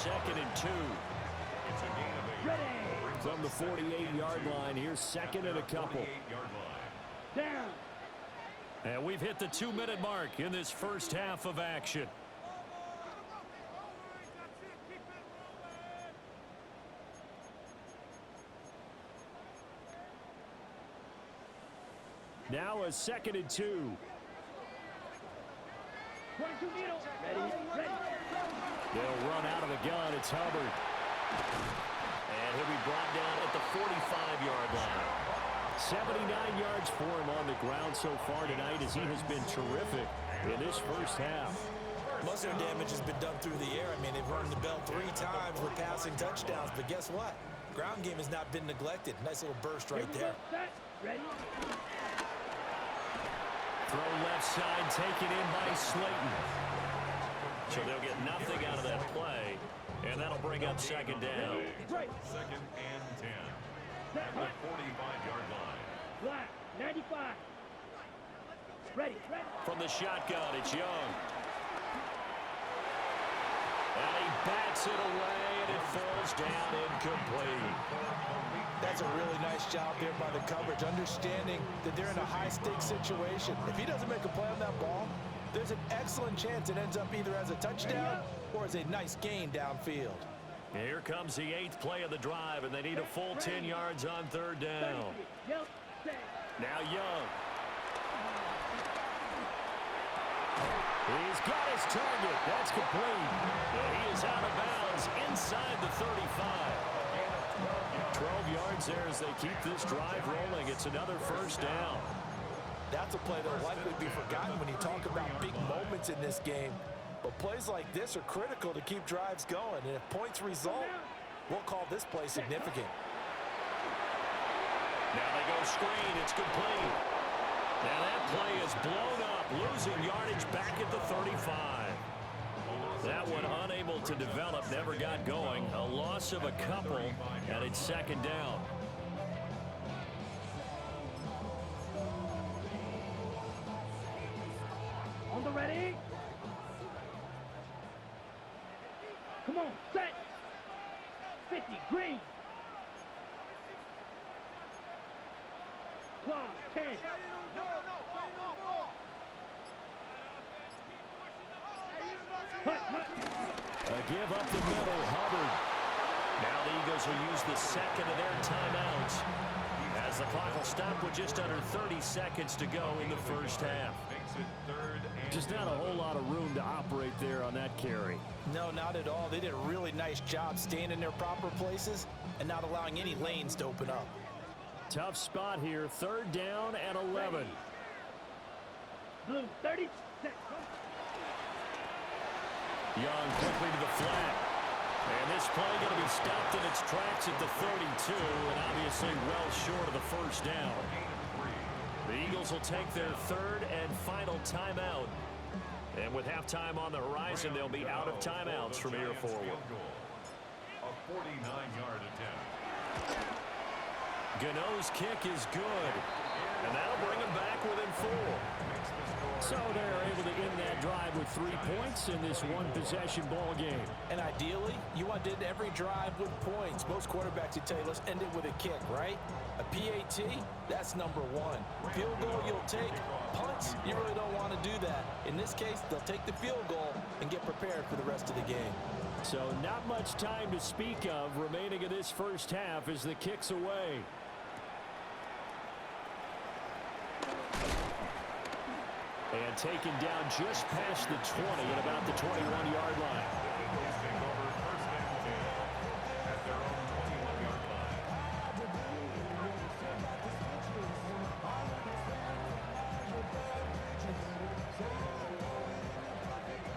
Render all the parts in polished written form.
2nd and 2. It's a gain of 8. Ready. From the 48-yard line, here's 2nd and a couple. Down. And we've hit the 2-minute mark in this first half of action. Now a 2nd and 2. 22 needle. Ready. They'll run out of the gun. It's Hubbard. And he'll be brought down at the 45-yard line. 79 yards for him on the ground so far tonight as he has been terrific in this first half. Most of their damage has been done through the air. I mean, they've rung the bell 3 times with passing touchdowns, but guess what? Ground game has not been neglected. Nice little burst right there. Set. Ready. Throw left side, taken in by Slayton. So they'll get nothing out of that play, and that'll bring up 2nd down. 2nd and 10. At the 45-yard line. Black. 95. Ready. From the shotgun, it's Young. And he bats it away, and it falls down incomplete. That's a really nice job there by the coverage, understanding that they're in a high-stakes situation. If he doesn't make a play on that ball, there's an excellent chance it ends up either as a touchdown or as a nice gain downfield. Here comes the 8th play of the drive, and they need a full 10 yards on 3rd down. Now Young. He's got his target. That's complete. And he is out of bounds inside the 35. 12 yards there as they keep this drive rolling. It's another 1st down. That's a play that will likely be forgotten when you talk about big moments in this game. But plays like this are critical to keep drives going. And if points result, we'll call this play significant. Now they go screen. It's complete. Now that play is blown up, losing yardage back at the 35. That one unable to develop, never got going. A loss of a couple, and it's 2nd down. On the ready. Come on, set. 50, green. Clock, 10. A give up the middle, Hubbard. Now the Eagles will use the 2nd of their timeouts as the clock will stop with just under 30 seconds to go in the first half. Just not a whole lot of room to operate there on that carry. No, not at all. They did a really nice job staying in their proper places and not allowing any lanes to open up. Tough spot here, 3rd down and 11. Blue, 30. Set. Young quickly to the flat. And this play going to be stopped in its tracks at the 32, and obviously well short of the 1st down. The Eagles will take their 3rd and final timeout. And with halftime on the horizon, they'll be out of timeouts from here forward. A 49-yard attempt. Gano's kick is good, and that'll bring him back within 4. So they're able to end that drive with 3 points in this one-possession ball game. And ideally, you want to end every drive with points. Most quarterbacks would tell you, let's end it with a kick, right? A PAT, that's number 1. Field goal you'll take. Punts, you really don't want to do that. In this case, they'll take the field goal and get prepared for the rest of the game. So not much time to speak of remaining in this first half as the kick's away. And taken down just past the 20 at about the 21-yard line. Eagles take over 1st and 10 at their own 21-yard line.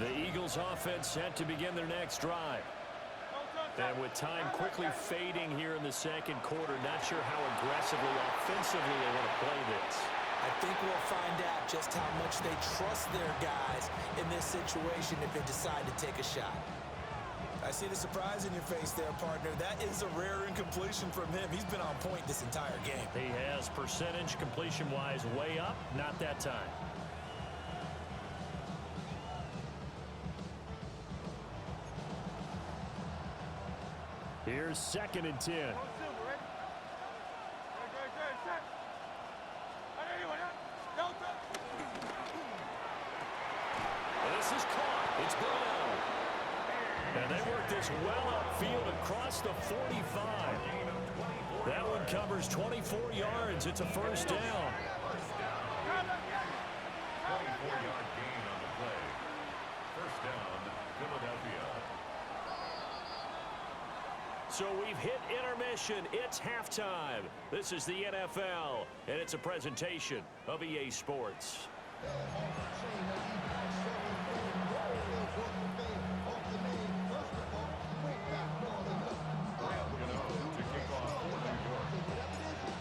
The Eagles offense set to begin their next drive. And with time quickly fading here in the 2nd quarter, not sure how aggressively, offensively they want to play this. I think we'll find out just how much they trust their guys in this situation if they decide to take a shot. I see the surprise in your face there, partner. That is a rare incompletion from him. He's been on point this entire game. He has, percentage completion-wise way up, not that time. Here's 2nd and 10. This is caught. It's Brown. And they work this well upfield across the 45. That one covers 24 yards. It's a first down. 24-yard gain on the play. First down, Philadelphia. So we've hit intermission. It's halftime. This is the NFL, and it's a presentation of EA Sports.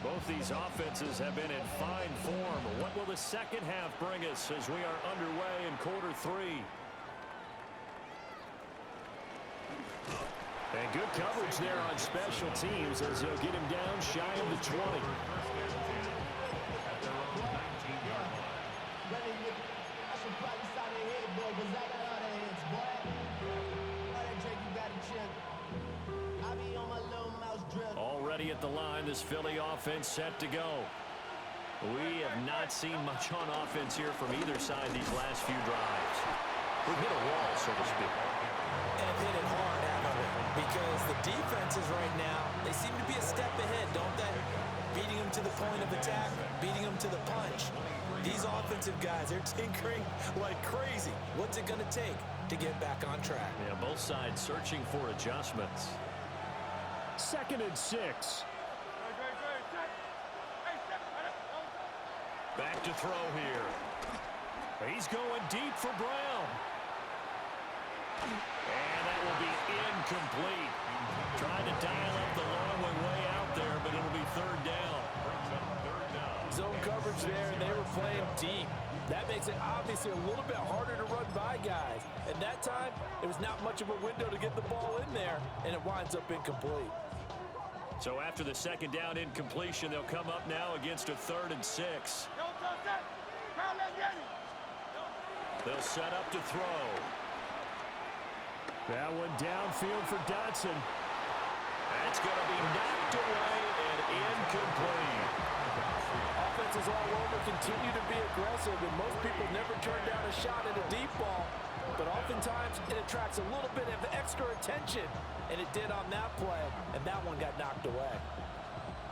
Both these offenses have been in fine form. What will the second half bring us as we are underway in quarter 3? And good coverage there on special teams as they'll get him down shy of the 20. Already at the line, this Philly offense set to go. We have not seen much on offense here from either side these last few drives. We've hit a wall, so to speak. And hit it hard, haven't we? Because the defenses right now, they seem to be a step ahead, don't they? Beating them to the point of attack, beating them to the punch. These offensive guys, they're tinkering like crazy. What's it going to take to get back on track? Yeah, both sides searching for adjustments. 2nd and 6. Back to throw here. He's going deep for Brown. And that will be incomplete. Trying to dial up the long way out there, but it'll be 3rd down. Zone coverage there, and they were playing deep. That makes it obviously a little bit harder to run by guys. And that time, it was not much of a window to get the ball in there, and it winds up incomplete. So after the 2nd down incompletion, they'll come up now against a 3rd and 6. They'll set up to throw. That one downfield for Dotson. That's going to be knocked away and incomplete. Offenses all over continue to be aggressive, and most people never turn down a shot at a deep ball. But oftentimes, it attracts a little bit of extra attention, and it did on that play, and that one got knocked away.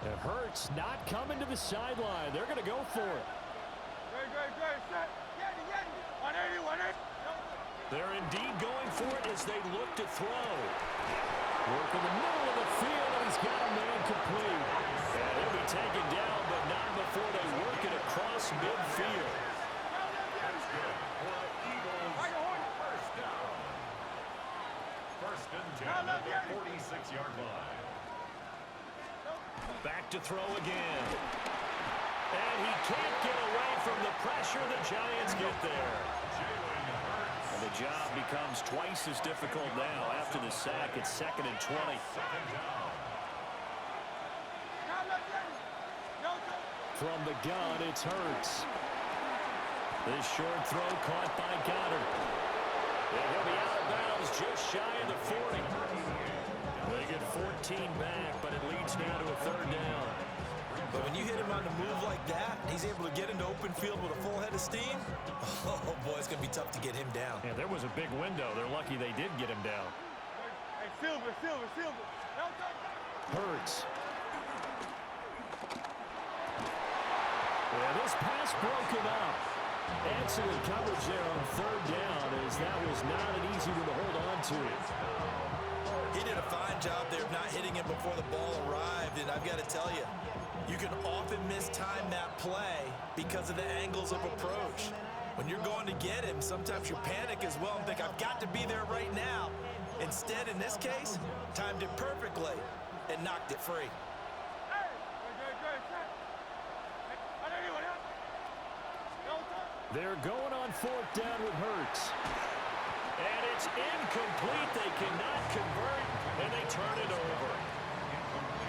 It hurts not coming to the sideline. They're going to go for it. They're indeed going for it as they look to throw. Work in the middle of the field, and he's got a man complete. And he'll be taken down, but not before they work it across midfield. First and 10 at the 46-yard line. Back to throw again. And he can't get away from the pressure. The Giants get there. And the job becomes twice as difficult now after the sack. It's 2nd and 20. From the gun, it's Hurts. This short throw caught by Goddard. And he'll be out of bounds just shy of the 40. They get 14 back, but it leads now to a 3rd down. But when you hit him on the move like that, he's able to get into open field with a full head of steam. Oh, boy, it's going to be tough to get him down. Yeah, there was a big window. They're lucky they did get him down. Silver. Hurts. Yeah, this pass broken up. Excellent coverage there on 3rd down, as that was not an easy one to hold on to. He did a fine job there of not hitting him before the ball arrived, and I've got to tell you, you can often mistime that play because of the angles of approach. When you're going to get him, sometimes you panic as well and think, I've got to be there right now. Instead, in this case, timed it perfectly and knocked it free. They're going on 4th down with Hurts. And it's incomplete. They cannot convert, and they turn it over.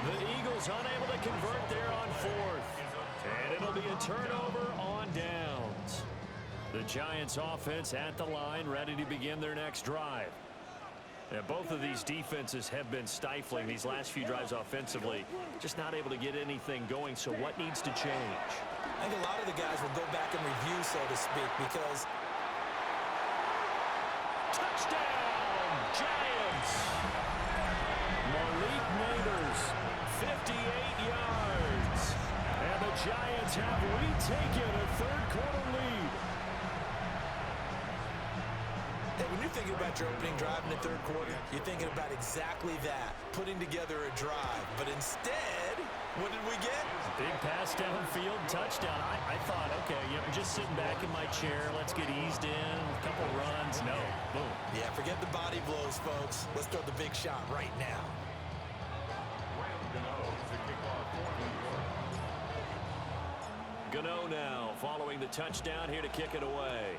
The Eagles unable to convert there on 4th. And it'll be a turnover on downs. The Giants offense at the line, ready to begin their next drive. Yeah, both of these defenses have been stifling these last few drives offensively. Just not able to get anything going, so what needs to change? I think a lot of the guys will go back and review, so to speak, because... Touchdown, Giants! Malik Neighbors, 58 yards. And the Giants have retaken a third-quarter lead. Hey, when you're thinking about your opening drive in the third quarter, you're thinking about exactly that, putting together a drive. But instead, what did we get? Big pass downfield, touchdown. I thought, okay, just sitting back in my chair, let's get eased in, a couple runs. No, boom. Yeah, forget the body blows, folks. Let's throw the big shot right now. Gano now, following the touchdown, here to kick it away.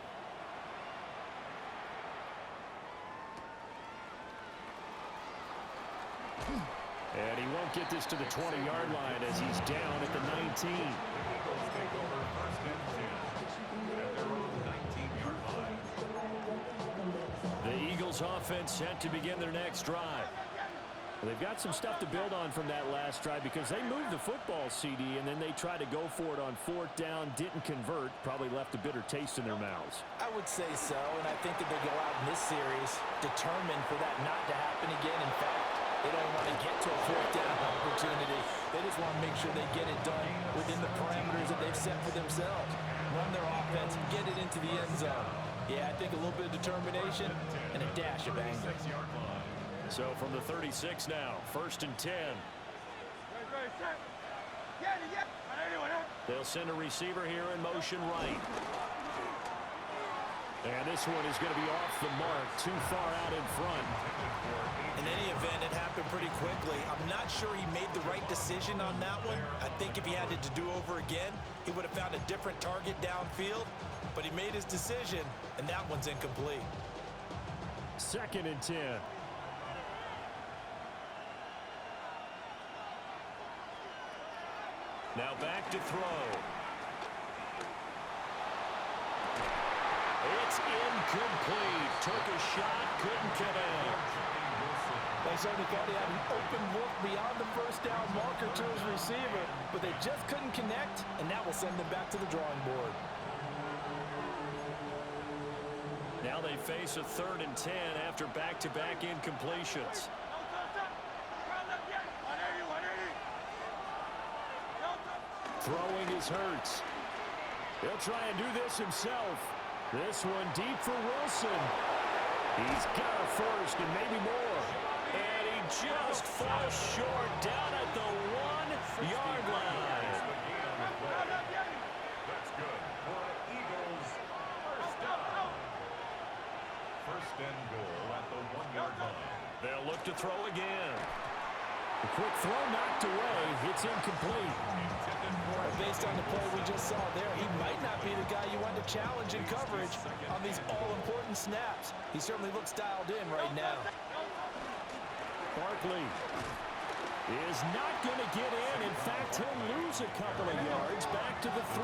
And he won't get this to the 20-yard line as he's down at the 19. The Eagles offense set to begin their next drive. They've got some stuff to build on from that last drive because they moved the football, CD, and then they tried to go for it on fourth down, didn't convert, probably left a bitter taste in their mouths. I would say so, and I think that they go out in this series determined for that not to happen again. In fact, they don't want to get to a fourth down opportunity. They just want to make sure they get it done within the parameters that they've set for themselves. Run their offense, get it into the end zone. Yeah, I think a little bit of determination and a dash of anger. So from the 36 now, 1st and 10. They'll send a receiver here in motion right. And this one is going to be off the mark, too far out in front. In any event, it happened pretty quickly. I'm not sure he made the right decision on that one. I think if he had it to do over again, he would have found a different target downfield. But he made his decision, and that one's incomplete. 2nd and 10. Now back to throw. It's incomplete. Took a shot, couldn't connect. They certainly thought he had an open look beyond the first down marker to his receiver, but they just couldn't connect, and that will send them back to the drawing board. Now they face a 3rd and 10 after back-to-back incompletions. Throwing is Hurts. He'll try and do this himself. This one deep for Wilson. He's got a first and maybe more. And he just falls short down at the 1-yard line. That's good for Eagles. First down. First and goal at the 1-yard line. They'll look to throw again. A quick throw knocked away. It's incomplete. Based on the play we just saw there, he might not be the guy you want to challenge in coverage on these all-important snaps. He certainly looks dialed in right now. Barkley is not going to get in. In fact, he'll lose a couple of yards back to the 3.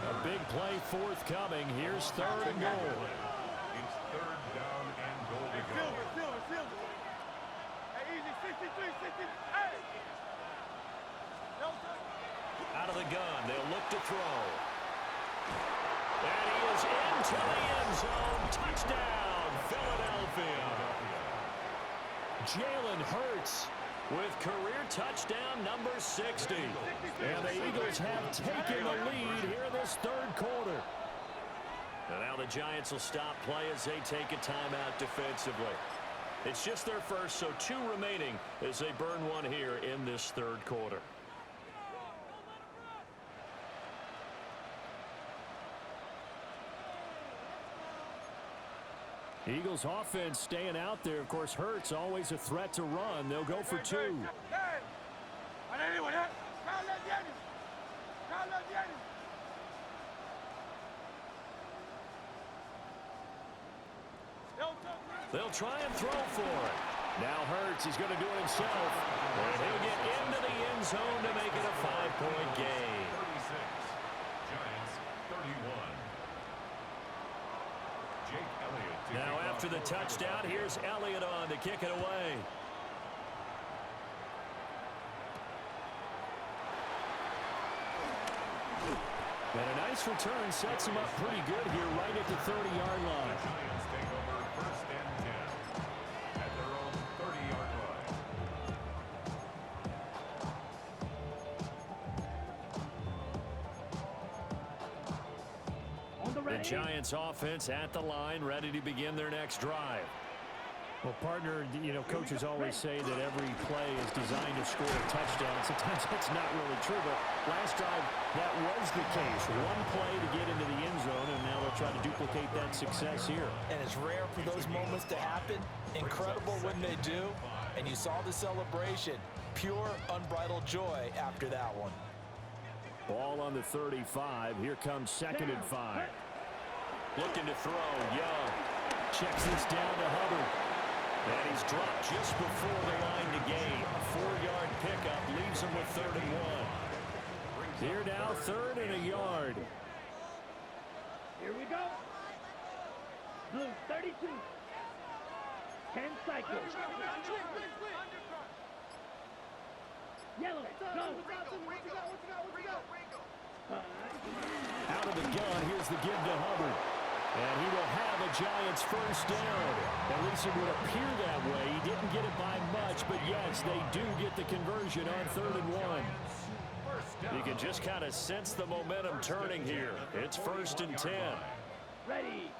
A big play forthcoming. Here's 3rd and goal. It's 3rd down and goal to go. Silver. Hey, easy, 63, 60. Hey! Out of the gun, they'll look to throw. And he is into the end zone. Touchdown, Philadelphia. Jalen Hurts with career touchdown number 60. And the Eagles have taken the lead here in this 3rd quarter. And now the Giants will stop play as they take a timeout defensively. It's just their first, so 2 remaining as they burn one here in this 3rd quarter. Eagles offense staying out there. Of course, Hurts always a threat to run. They'll go for 2. They'll try and throw for it. Now Hurts is going to do it himself. And he'll get into the end zone to make it a 5-point game. 36. Giants 31. Now after the touchdown. Here's Elliott on to kick it away. And a nice return sets him up pretty good here right at the 30-yard line. The Giants take over 1st and 10 at their own 30-yard line. The Giants offense at the line, ready to begin their next drive. Well, partner, you know, coaches always say that every play is designed to score a touchdown. Sometimes that's not really true, but last drive, that was the case. One play to get into the end zone, and now they'll try to duplicate that success here. And it's rare for those moments to happen. Incredible when they do. And you saw the celebration. Pure, unbridled joy after that one. Ball on the 35. Here comes 2nd and 5. Looking to throw. Young checks this down to Hubbard. And he's dropped just before the line to gain. A 4-yard pickup leaves him with 3rd and 1. Here now, 3rd and a yard. Here we go. Blue 32. 10 cycles. Yellow, go. Out of the gun, here's the give to Hubbard. And he will have a Giants 1st down. At least it would appear that way. He didn't get it by much, but yes, they do get the conversion on 3rd and 1. You can just kind of sense the momentum turning here. It's 1st and 10. Ready.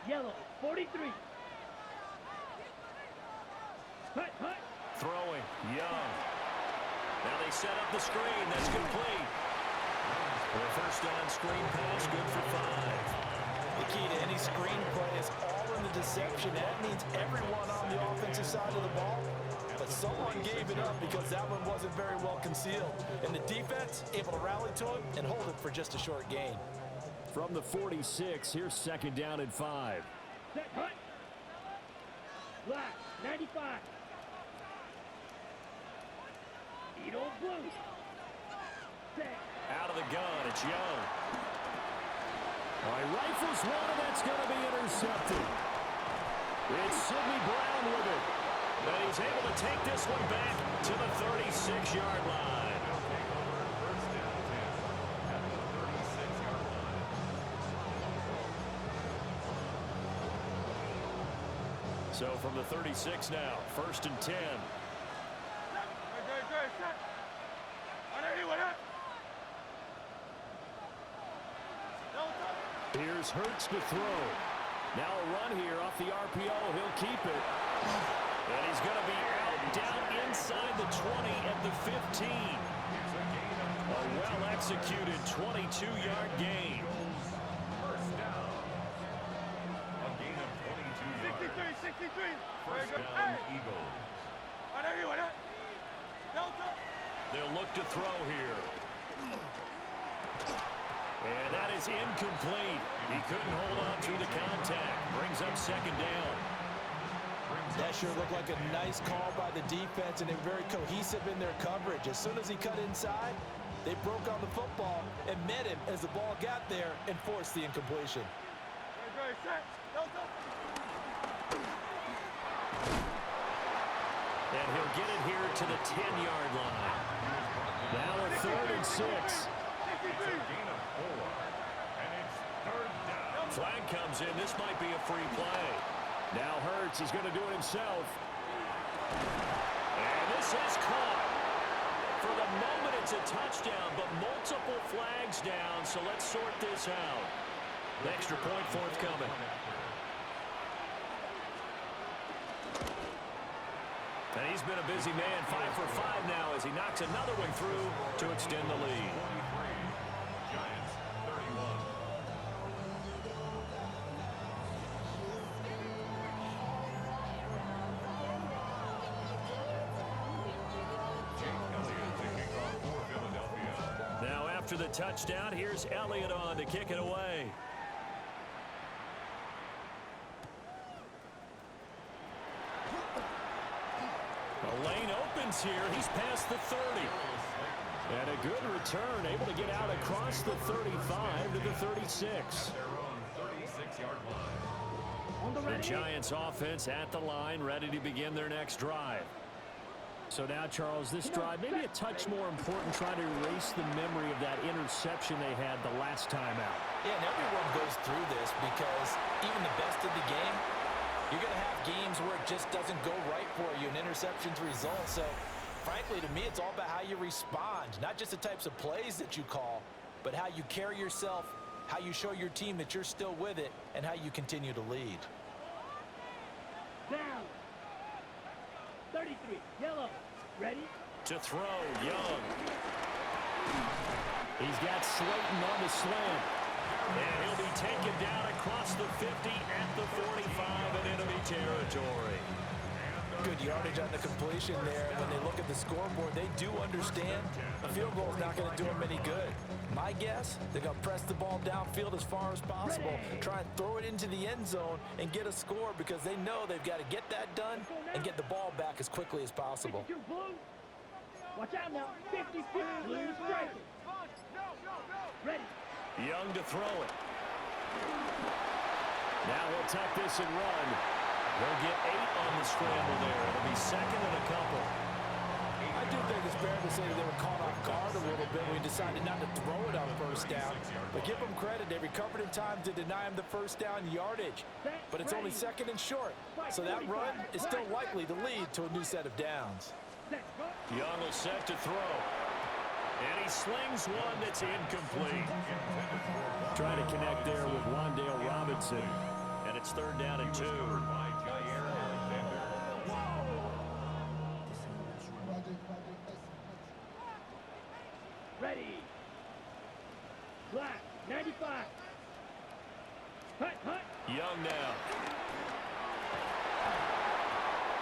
Yellow, 43. Hut, hut. Throwing, Young. Now they set up the screen. That's complete. The 1st down screen pass, good for 5. The key to any screen play is all in the deception. That means everyone on the offensive side of the ball. But someone gave it up because that one wasn't very well concealed. And the defense able to rally to it and hold it for just a short gain. From the 46, here's 2nd down and 5. Set, hut. Black, 95. Edo blue. Set. Out of the gun, it's Young. All right, rifles one, and that's going to be intercepted. It's Sidney Brown with it. But he's able to take this one back to the 36-yard line. So from the 36 now, 1st and 10. Here's Hurts to throw. Now a run here off the RPO. He'll keep it. And he's going to be out down inside the 20 at the 15. A well-executed 22-yard gain. 1st down. A gain of 22 yards. 63. 1st down, Eagles. They'll look to throw here. And that is incomplete. He couldn't hold on through the contact. Brings up 2nd down. That sure looked like a nice call by the defense, and they're very cohesive in their coverage. As soon as he cut inside, they broke on the football and met him as the ball got there and forced the incompletion. And he'll get it here to the 10-yard line. Now a 3rd and 6. It's a gain of 4. And it's 3rd down. Flag comes in. This might be a free play. Now Hurts is going to do it himself. And this is caught. For the moment, it's a touchdown, but multiple flags down, so let's sort this out. An extra point forthcoming. And he's been a busy man, 5 for 5 now as he knocks another one through to extend the lead. Giants 31. Now after the touchdown, here's Elliott on to kick it away. The lane opens here. He's past the 30. And a good return, able to get out across the 35 to the 36. Their own 36-yard line. The Giants offense at the line, ready to begin their next drive. So now, Charles, this drive maybe a touch more important, trying to erase the memory of that interception they had the last time out. Yeah, and everyone goes through this because even the best of the game, you're going to have games where it just doesn't go right for you, and interceptions result. So, frankly, to me, it's all about how you respond, not just the types of plays that you call, but how you carry yourself, how you show your team that you're still with it, and how you continue to lead. Down. 33, yellow. Ready? To throw, Young. He's got Slayton on the slant. And he'll be taken down across the 50 at the 45 in enemy territory. Good yardage on the completion there. When they look at the scoreboard, they do understand a field goal is not going to do them any good. My guess, they're going to press the ball downfield as far as possible, try and throw it into the end zone and get a score because they know they've got to get that done and get the ball back as quickly as possible. 52 blue. Watch out now. 56 blue striking. Ready. Young to throw it. Now he'll tuck this and run. They'll get 8 on the scramble there. It'll be second and a couple. I do think it's fair to say that they were caught off guard a little bit when we decided not to throw it on first down. But give them credit. They recovered in time to deny him the first down yardage. But it's only second and short. So that run is still likely to lead to a new set of downs. Young will set to throw. And he slings one that's incomplete. Trying to connect there with Wandale Robinson. And it's third down and 2. Ready. Black. 95. Hut, hut. Young now.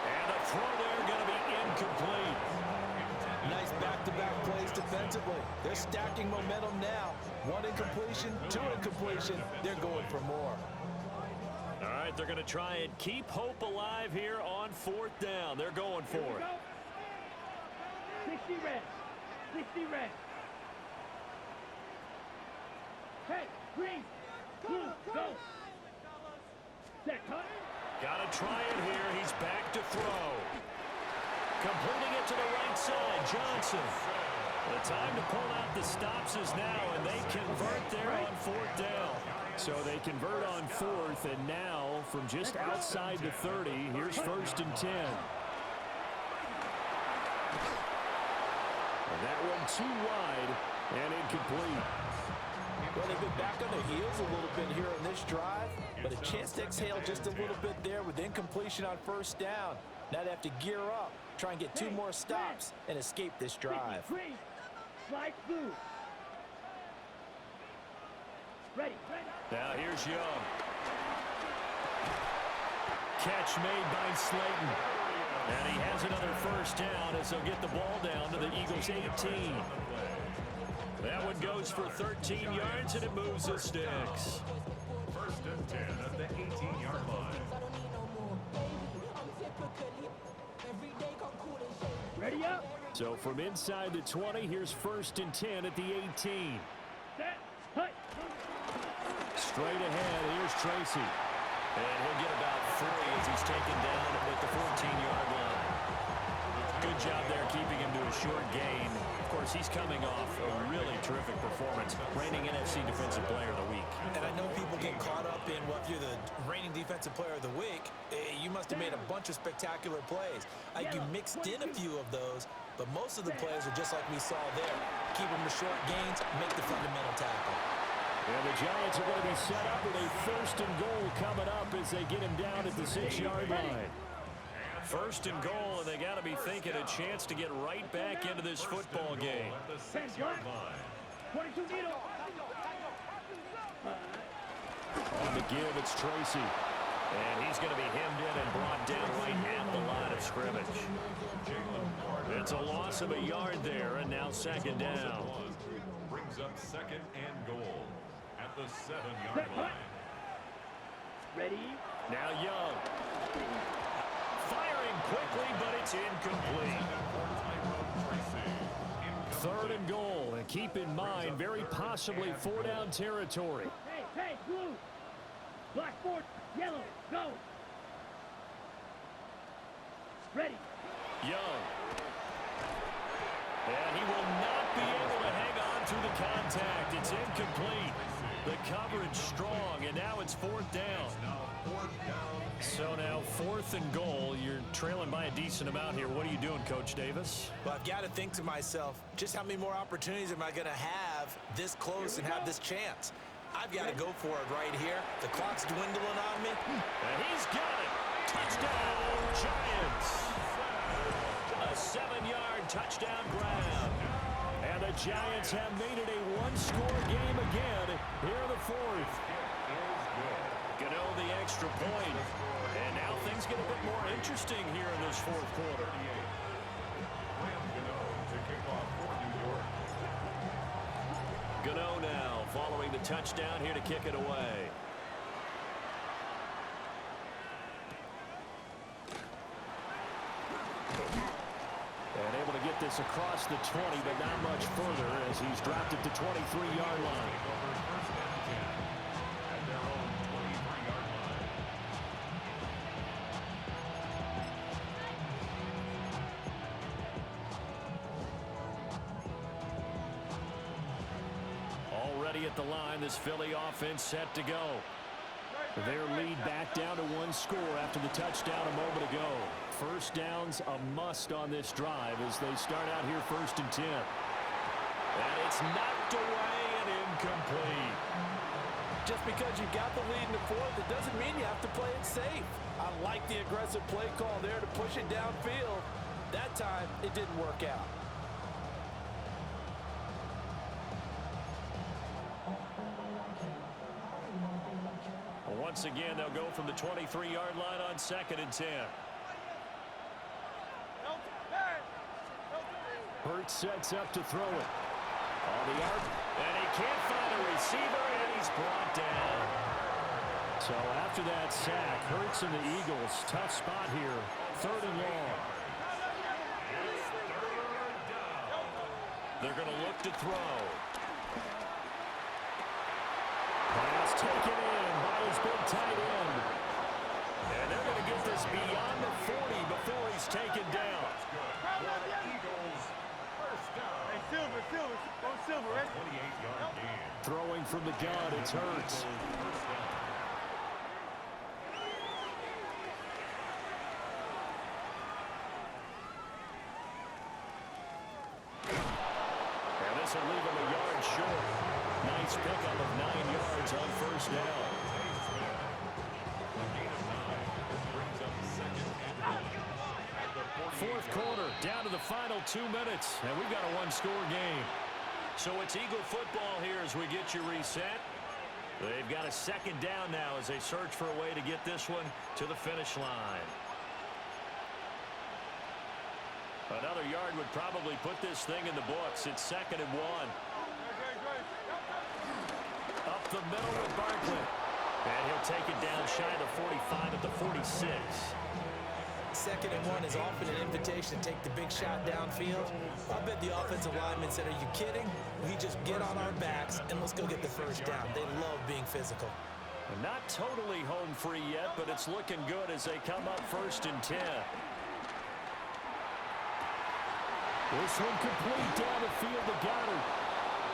And a throw there going to be incomplete. Nice back-to-back plays defensively. They're stacking momentum now. 1 incompletion, 2 incompletion. They're going for more. All right, they're going to try and keep hope alive here on 4th down. They're going for it. 60 red. 60 red. Hey, green. Blue, go. Set, hut. Got to try it here. He's back to throw. Completing it to the right side, Johnson. The time to pull out the stops is now, and they convert there on 4th down. So they convert on 4th, and now from just outside the 30, here's 1st and 10. And that one too wide and incomplete. Well, they've been back on their heels a little bit here on this drive, but a chance to exhale just a little bit there with incompletion on 1st down. Now they have to gear up, try and get 2 more stops and escape this drive. Green. Slide blue. Ready, ready. Now here's Young. Catch made by Slayton. And he has another 1st down as they'll get the ball down to the Eagles' 18. That one goes for 13 yards, and it moves the sticks. 1st and 10 at the 18-yard line. Ready up. So from inside the 20, here's 1st and 10 at the 18. Set, hut. Straight ahead, here's Tracy. And he'll get about 3 as he's taken down at the 14-yard line. Good job there keeping him to a short gain. Of course, he's coming off a really terrific performance, reigning NFC Defensive Player of the Week. And I know people get caught up in, well, if you're the reigning Defensive Player of the Week, you must have made a bunch of spectacular plays. You mixed in a few of those, but most of the plays are just like we saw there. Keep them to short gains, make the fundamental tackle. And the Giants are going to be set up with a 1st and goal coming up as they get him down at the 6-yard line. 1st and goal, and they got to be thinking a chance to get right back into this football game. At the 6-yard line. 22 needle. On the give, it's Tracy. And he's going to be hemmed in and brought down right at the line of scrimmage. It's a loss of a yard there, and now 2nd down. Brings up 2nd and goal at the 7-yard line. Ready. Now Young. Firing quickly, but it's incomplete. 3rd and goal, and keep in mind, very possibly 4-down territory. Hey, hey, blue. Black 4. Yellow, go. Ready. Young. And he will not be able to hang on to the contact. It's incomplete. The coverage strong, and now it's 4th down. So now 4th and goal. You're trailing by a decent amount here. What are you doing, Coach Davis? Well, I've got to think to myself, just how many more opportunities am I going to have this close and have this chance? I've got to go for it right here. The clock's dwindling on me. And he's got it. Touchdown, Giants. A 7-yard touchdown grab. And the Giants have made it a one-score game again here in the 4th. Gano the extra point. And now things get a bit more interesting here in this 4th quarter. Gano now following the touchdown here to kick it away. And able to get this across the 20, but not much further as he's dropped at the 23-yard line. Already at the line, this Philly offense set to go. Their lead back down to 1 score after the touchdown a moment ago. First down's a must on this drive as they start out here 1st and 10. And it's knocked away and incomplete. Just because you got the lead in the 4th, it doesn't mean you have to play it safe. I like the aggressive play call there to push it downfield. That time, it didn't work out. Once again, they'll go from the 23-yard line on 2nd and 10. Hurts sets up to throw it. On the arc, and he can't find a receiver, and he's brought down. So after that sack, Hurts and the Eagles, tough spot here. 3rd and long. They're going to look to throw. Pass taken in by his big tight end. And they're going to get this beyond the 40 before he's taken down. Hey, Silver, go Silver, ready? Throwing from the gun, it's Hurts. And this will leave him a yard short. Nice pickup of 9 yards on 1st down. Fourth quarter, down to the final 2 minutes, and we've got a one-score game. So it's Eagle football here as we get you reset. They've got a 2nd down now as they search for a way to get this one to the finish line. Another yard would probably put this thing in the books. It's 2nd and 1. Up the middle with Barkley. And he'll take it down shy of the 45 at the 46. 2nd and 1 is often an invitation to take the big shot downfield. I bet the offensive lineman said, are you kidding? We just get on our backs and let's go get the 1st down. They love being physical. Not totally home free yet, but it's looking good as they come up 1st and 10. This one complete down the field to Goddard.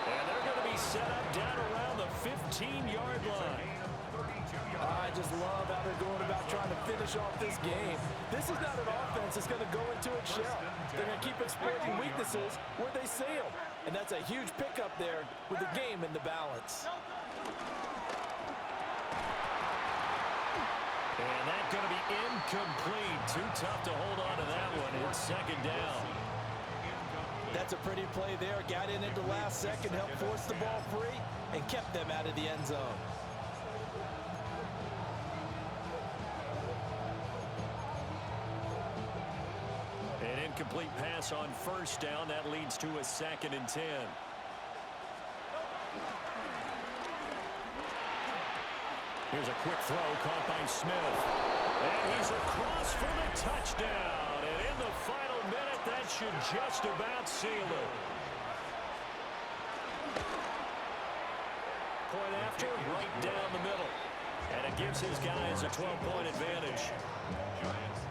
And they're going to be set up down around the 15-yard line. I just love how they're going about trying to finish off this game. This is not an offense that's going to go into its shell. They're going to keep exploiting weaknesses where they see them. And that's a huge pickup there with the game in the balance. And that's going to be incomplete. Too tough to hold on to that one. It's 2nd down. That's a pretty play there. Got in at the last second, helped force the ball free, and kept them out of the end zone. An incomplete pass on 1st down. That leads to a 2nd and 10. Here's a quick throw caught by Smith. And he's across for the touchdown. And in the final minute, that should just about seal it. Point after, right down the middle. And it gives his guys a 12-point advantage. Giants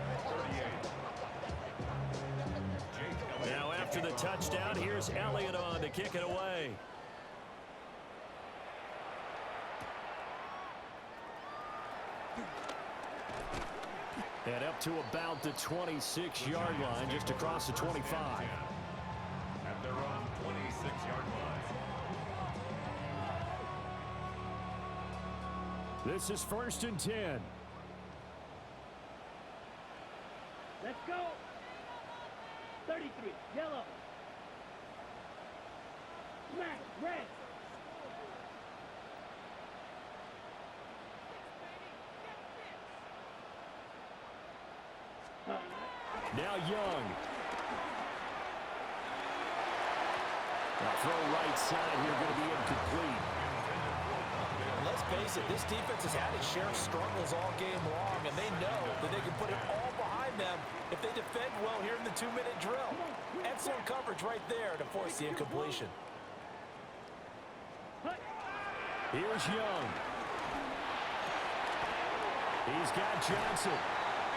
38. Now after the touchdown, here's Elliott on to kick it away. And up to about the 26-yard line, just across the 25. At their own 26-yard line. This is 1st and 10. Let's go. 33, yellow. Smack, red. Now Young. Now throw right side here, going to be incomplete. Let's face it, this defense has had its share of struggles all game long, and they know that they can put it all behind them if they defend well here in the 2-minute drill. Excellent coverage right there to force the incompletion. Here's Young. He's got Johnson.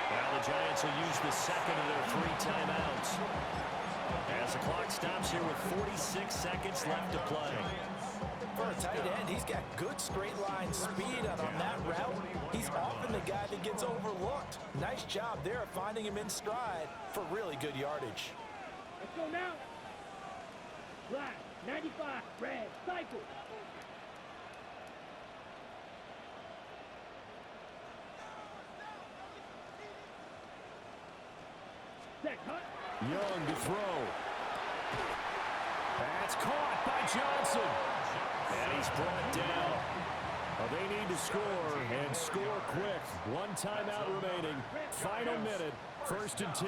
Well, the Giants will use the second of their 3 timeouts. As the clock stops here with 46 seconds left to play. For a tight end, he's got good straight line speed, and on that route, he's often the guy that gets overlooked. Nice job there of finding him in stride for really good yardage. Let's go now. Black, 95, red, cycle. Set, cut. Young to throw. That's caught by Johnson. And he's brought down. Well, they need to score, and score quick. 1 timeout remaining. Final minute, 1st and 10.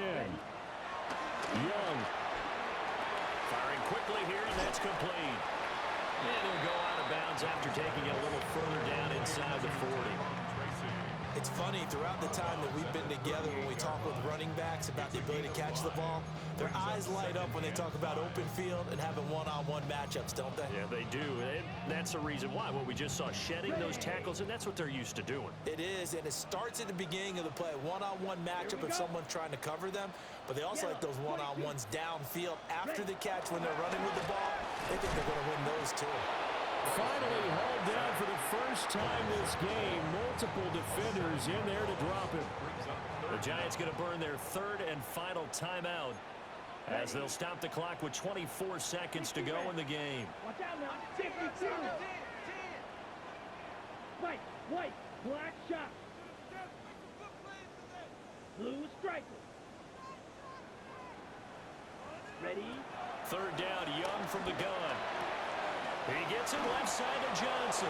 Young. Firing quickly here, and that's complete. And he'll go out of bounds after taking it a little further down inside the 40. It's funny, throughout the time that we've been together, when we talk with running backs about the ability to catch the ball, their eyes light up when they talk about open field and having one-on-one matchups, don't they? Yeah, they do. And that's the reason why. What we just saw, shedding those tackles, and that's what they're used to doing. It is, and it starts at the beginning of the play. One-on-one matchup if someone's trying to cover them, but they also like those one-on-ones downfield after the catch when they're running with the ball. They think they're going to win those too. Finally hauled down for the first time this game. Multiple defenders in there to drop him. The Giants going to burn their 3rd and final timeout as they'll stop the clock with 24 seconds to go in the game. Watch out now. 52. White, black shot. Blue striker. Ready? 3rd down, Young from the gun. He gets it left side to Johnson.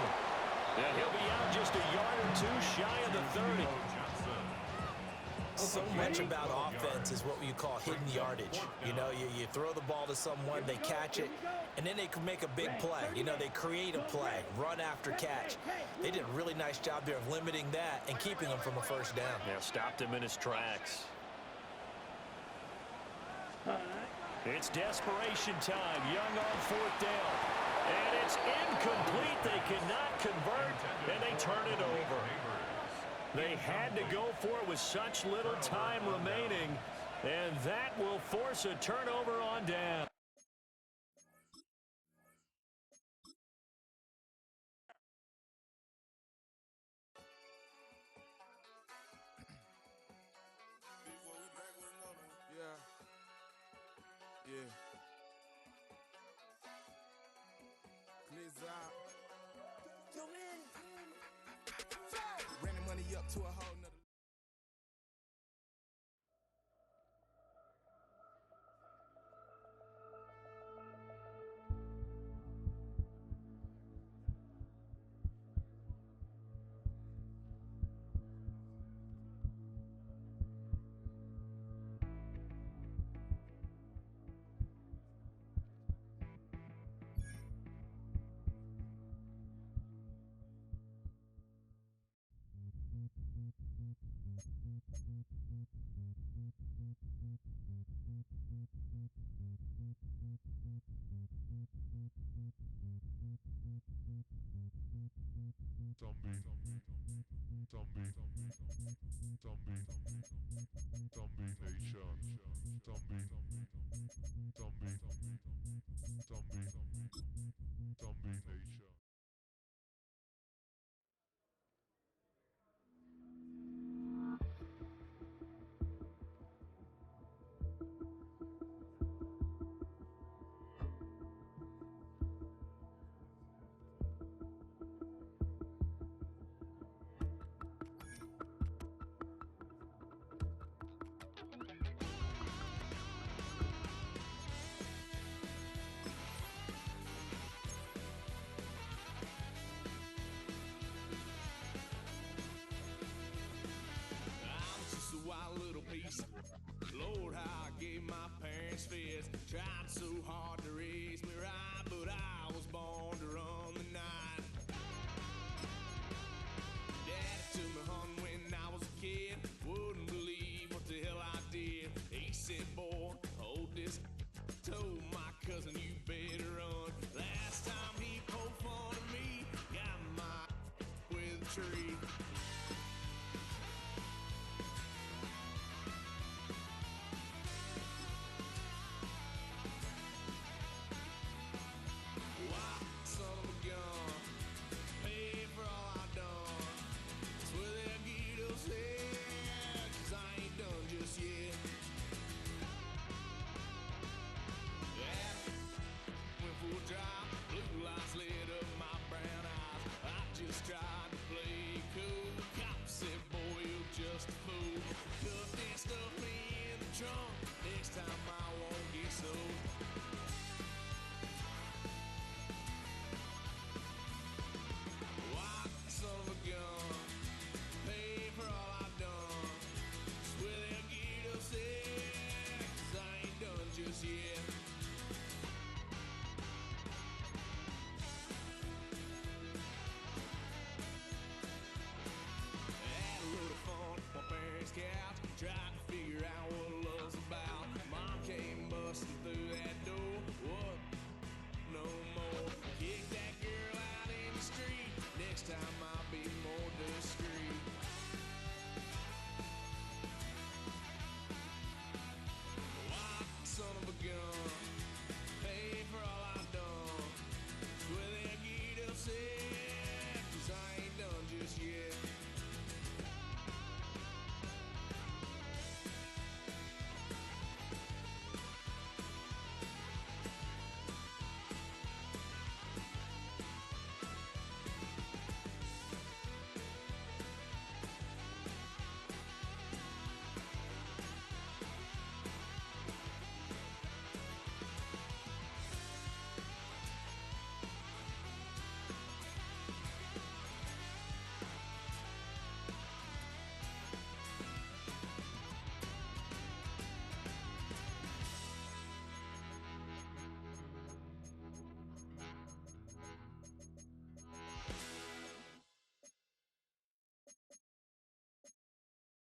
And he'll be out just a yard or 2 shy of the 30. So much about offense is what you call hidden yardage. You know, you throw the ball to someone, they catch it, and then they can make a big play. You know, they create a play, run after catch. They did a really nice job there of limiting that and keeping him from a 1st down. Yeah, stopped him in his tracks. It's desperation time. Young on 4th down. And it's incomplete. They cannot convert, and they turn it over. They had to go for it with such little time remaining, and that will force a turnover on down. Yeah. Running money up to a whole nother. Zombie. I'm just a wild little piece. Lord, how I gave my parents fist. Tried so hard to raise me right, but I was born to run the night. Daddy took me hunting when I was a kid. Wouldn't believe what the hell I did. He said, boy, hold this. Told my cousin, you better run. Last time he poked fun at me, got my with a tree. Why, son of a gun, pay for all I done. Swear they'll get us here, 'cause I ain't done just yet. Yeah, went for a drive, blue lights lit up my brown eyes. I just tried to play cool. Cop said, boy, you're just a fool. Cuffed and stuffed me in the trunk. Next time I won't get so. Why, son of a gun, pay for all I've done. Swear they'll get us there, 'cause I ain't done just yet. Had a little fun on my parents' couch, tried to figure out what love's about. Mom came busting through that door. What? No more. Kick that girl out in the street. Next time I'll be more discreet. Why, son of a gun, pay for all I've done. Swear they'll get upset, 'cause I ain't done just yet.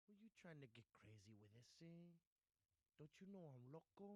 Were you trying to get crazy with this thing? Don't you know I'm loco?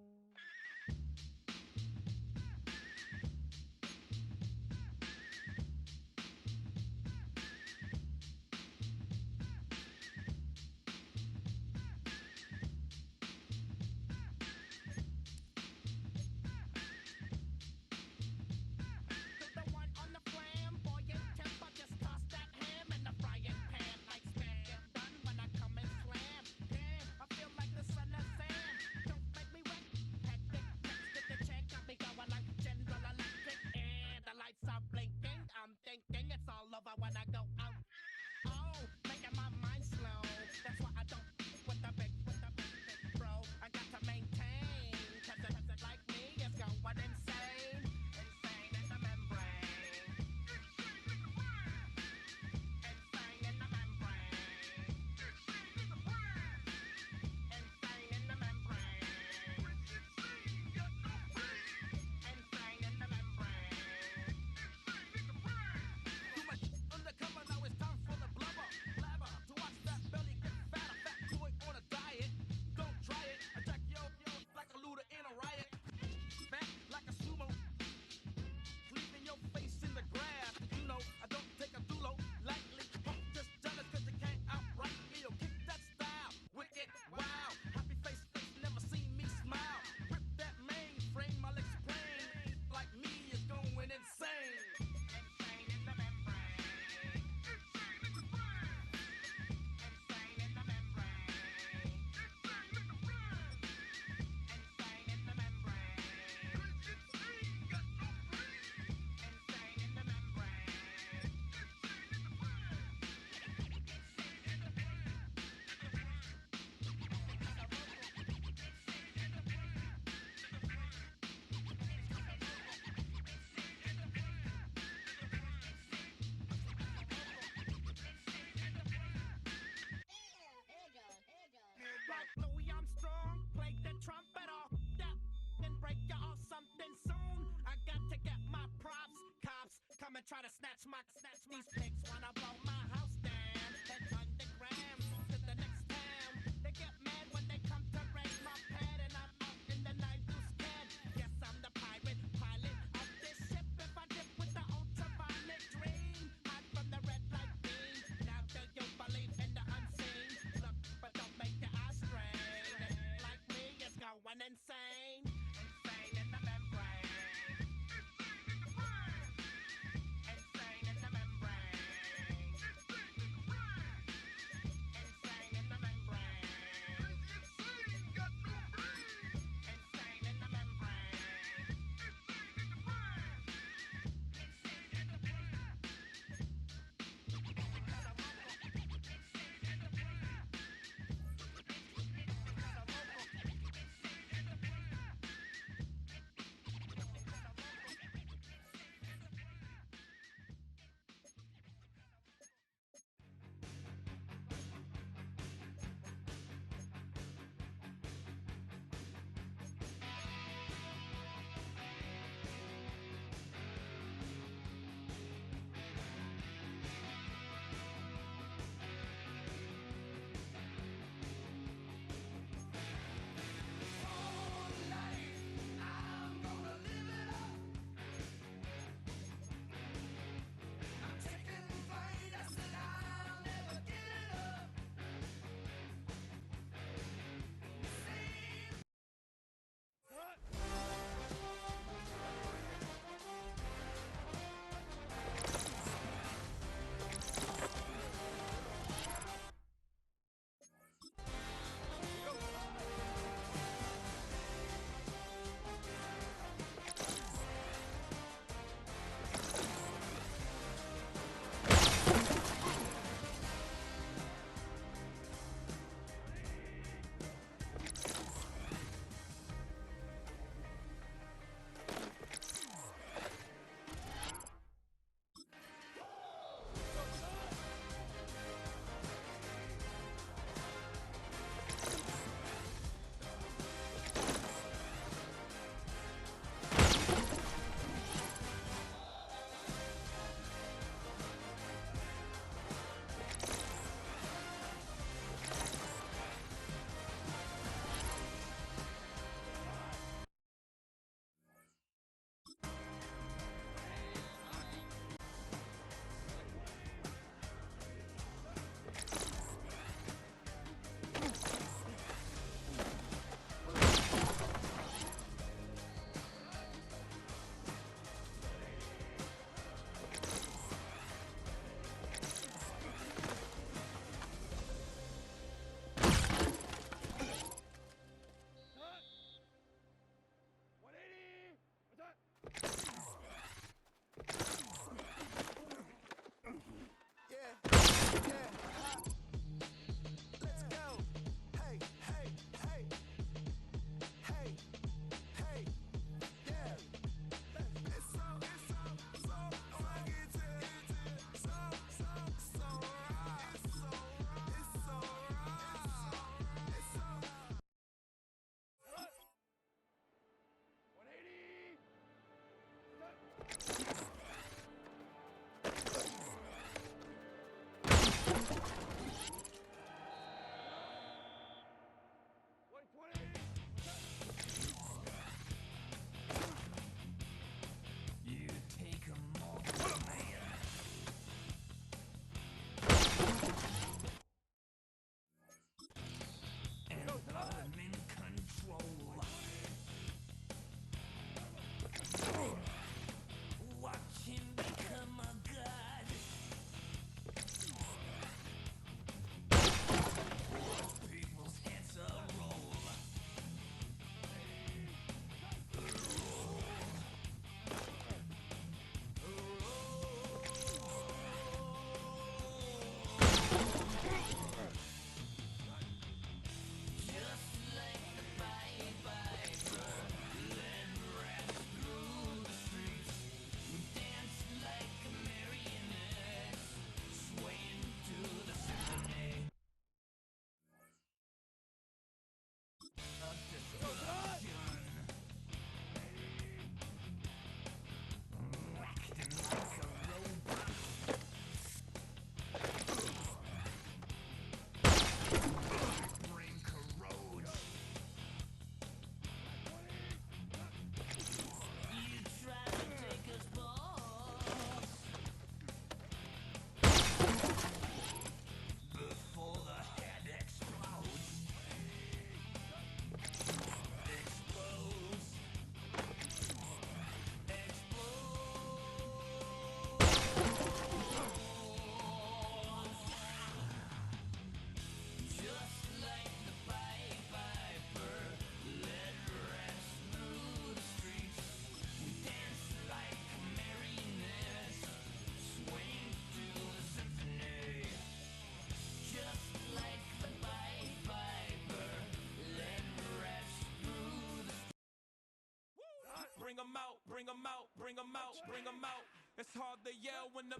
bring 'em out, bring 'em out, bring 'em out, bring 'em out. It's hard to yell when the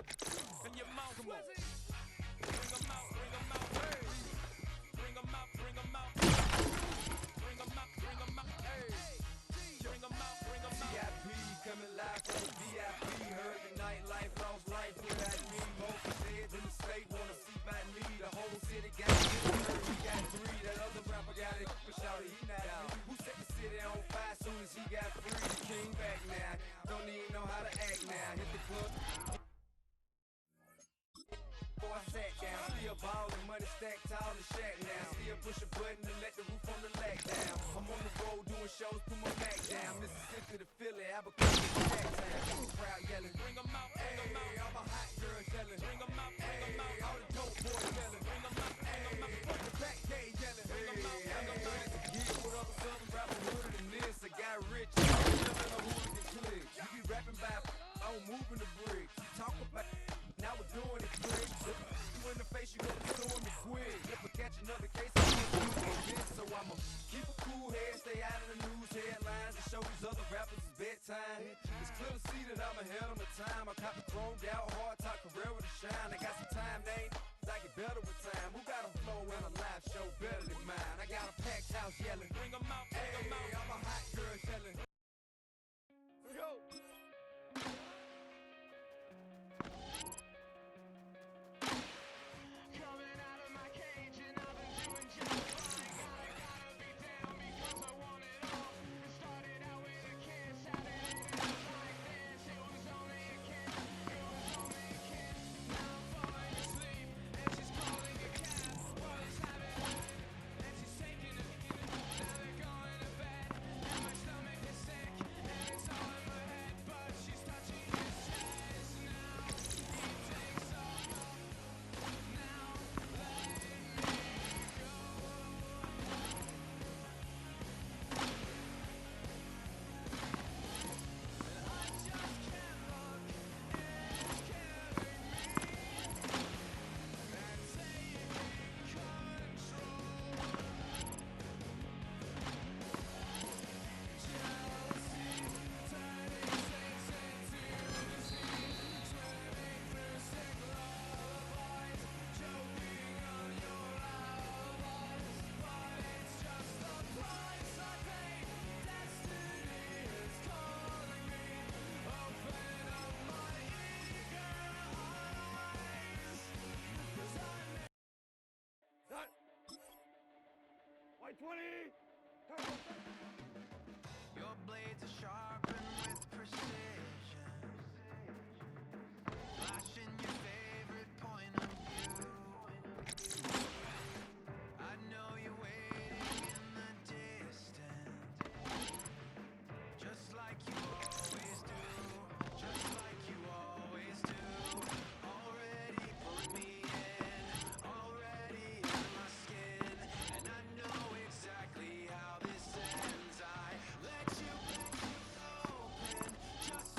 in your mouth. Come on. Bring 'em out, bring 'em out, hey. Bring 'em out, bring 'em out. Bring 'em out, bring 'em out, hey. Bring 'em out, bring 'em out. VIP coming live from the VIP. Heard the nightlife, lost life without me. Most heads in the state wanna see by me. The whole city got me. Heard he got 3. That other rapper got it for shouty, he not out. Who set the city on fire soon as he got free? The king back now. Don't even know how to act now. Hit the club. Before I sat down, still ballin', money stacked tall and shack now. Still push a button to let the roof on the lag down. I'm on the road doing shows, put my back down. Mississippi to Philly, Albuquerque to Jacktown. Crowd yelling, bring 'em out, bring 'em out. All my hot girls yelling, bring 'em out, bring 'em out. All the dope boys yelling, bring 'em out, bring 'em out. Front the back gate yelling, bring 'em out, bring 'em out. Get with other southern rappers hooded than this. I got rich, living a hooligan clique. You be rapping by, I'm moving the bricks. You talk about, now we're doing it quick. You in the face, you gonna be doing me quick. If I catch another case, I'm gonna do this. So I'ma keep a cool head, stay out of the news headlines, and show these other rappers it's bedtime. It's clear to see that I'm ahead of my time. I cop the chromed out, hard top career with a shine. I got some time, name, I get better with time. Who got a flow and a live show better than mine? I got a packed house yelling, bring 'em out, bring 'em out. All my hot girls yelling. Yo. White 20! Your blades are sharpened with precision, flashing your favorite point of view. I know you're waiting in the distance, just like you always do, just like you always do. Already put me in, already in my skin, and I know exactly how this ends. I let you open, just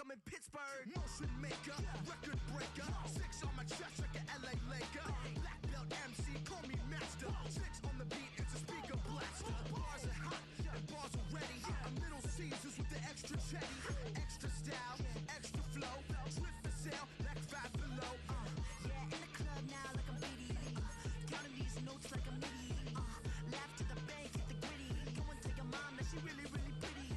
I'm in Pittsburgh. Motion maker, record breaker. 6 on my chest like an LA Laker. Black belt MC, call me master. 6 on the beat, it's a speaker blaster. Bars are hot and bars are ready. I'm Little Caesars with the extra chetty. Extra style, extra flow. Drift for sale, like 5 below. Yeah, in the club now like I'm BD. Counting these notes like a MIDI. Laugh to the bank, hit the gritty. Go and tell your mom that she really, really pretty.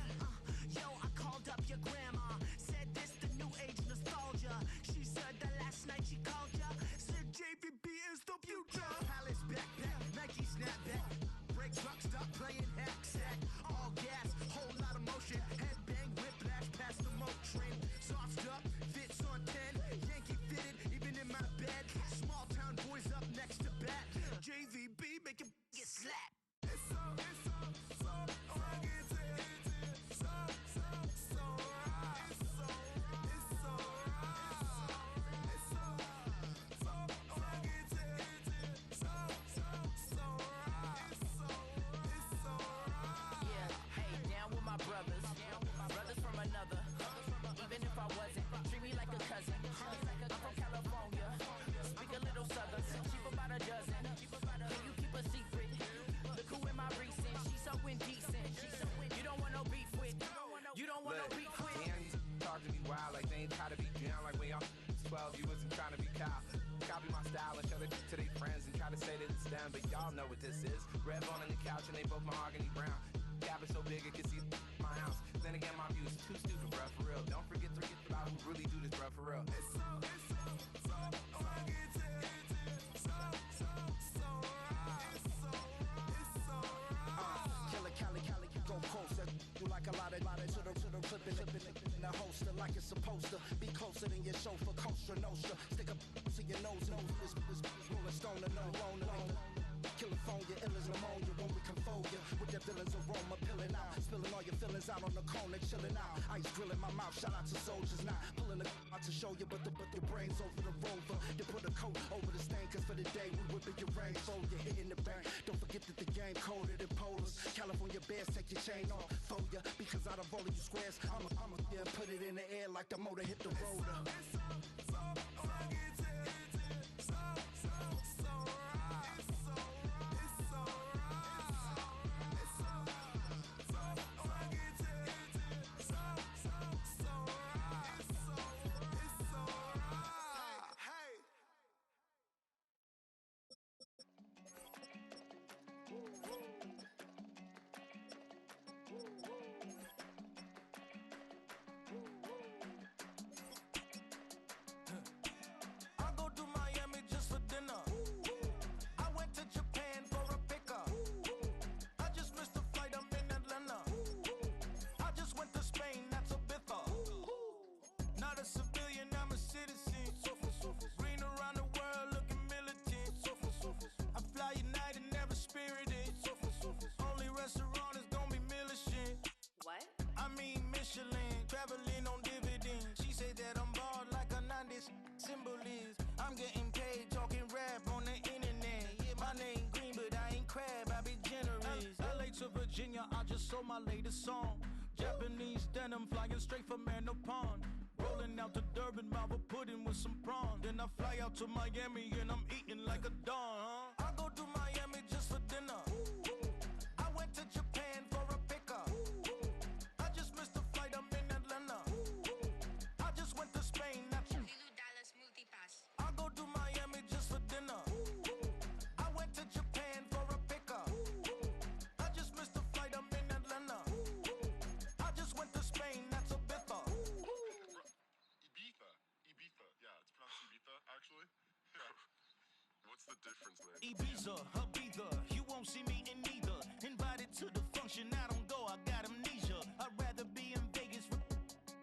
Yo, I called up your grandma. Said this the new age nostalgia. She said that last night she called ya. Said JVB is the future. Palace backpack, Nike snapback. Break truck, stop playing hack sack. All gas, whole lot of motion. Headbang, whiplash, past the moat train. Soft up, fits on 10. Yankee fitted, even in my bed. Small town boys up next to bat. JVB make it get slapped. It's so rugged. So right. It's so right. It's so rugged. It's so right. Yeah, hey, down with my brothers. Brothers from another. Even if I wasn't, treat me like a cousin. I'm from California. Speak a little southern. Cheap about a dozen. Can you keep a secret? Look who in my recent. She's so indecent. You don't want no beef with. You don't want no beef with. Man, you talk to me wild like they ain't try to be down. Like when y'all 12, you wasn't trying to be Kyle. Copy my style and show it to their friends and try to say that it's them, but y'all know what this is. Red bone on the couch and they both mahogany brown. Cabin so big it can see my house. Then again, my view is too stupid, bruh, for real. Don't forget about who really do this, bruh, for real. It's so rugged. Cali, go closer. You like a lot of to the clipping in the holster like it's supposed to be closer than your chauffeur. Coaster Nostra, stick up to your nose. This rolling stone and no loner. California, ill as pneumonia when we confold you with that villain's aroma, pilling out, spilling all your feelings out on the corner, chilling out. Ice grilling my mouth, shout out to soldiers now, pulling the out to show you, but the brains over the rover. They put a coat over the stain, cause for the day we whipping your range, so you're hitting the bank. Don't forget that the game colder than polars. California bears, take your chain off for ya, because out of all of you squares, I'ma yeah, put it in the air like the motor hit the rotor. Virginia, I just sold my latest song. Japanese denim flying straight from Manopon. Rolling out to Durban, mouth a pudding with some prawn. Then I fly out to Miami and I'm eating like a don, huh? I go to Miami just for dinner. I went to Japan for a pickup. I just missed the flight, I'm in Atlanta. I just went to Spain, not you. I go to Miami just for dinner. I went to Japan for a pickup. I just missed the flight, I'm in Atlanta. I just went to Spain, that's a bither. Ibiza, yeah, it's pronounced Ibiza, actually. What's the difference, man? Ibiza, Ibiza, you won't see me in neither. Invited to the function, I don't go, I got amnesia. I'd rather be in Vegas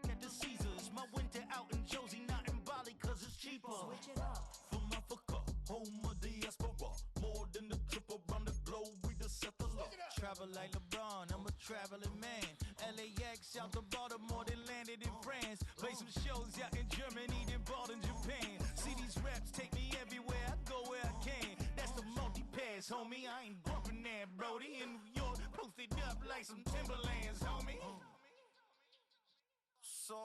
at the Caesars. My winter out in Josie, not in Bali, cause it's cheaper. Switch it up. From Africa, home of diaspora. More than the trip around the globe, we the settler. Travel like LeBron, I'm a traveling man. LAX out to Baltimore, then landed in France. Play some shows out in Germany, then bought in Japan. See these raps take me everywhere, I go where I can. That's the multi-pass, homie, I ain't bumping that, Brody. In New York, posted up like some Timberlands, homie. So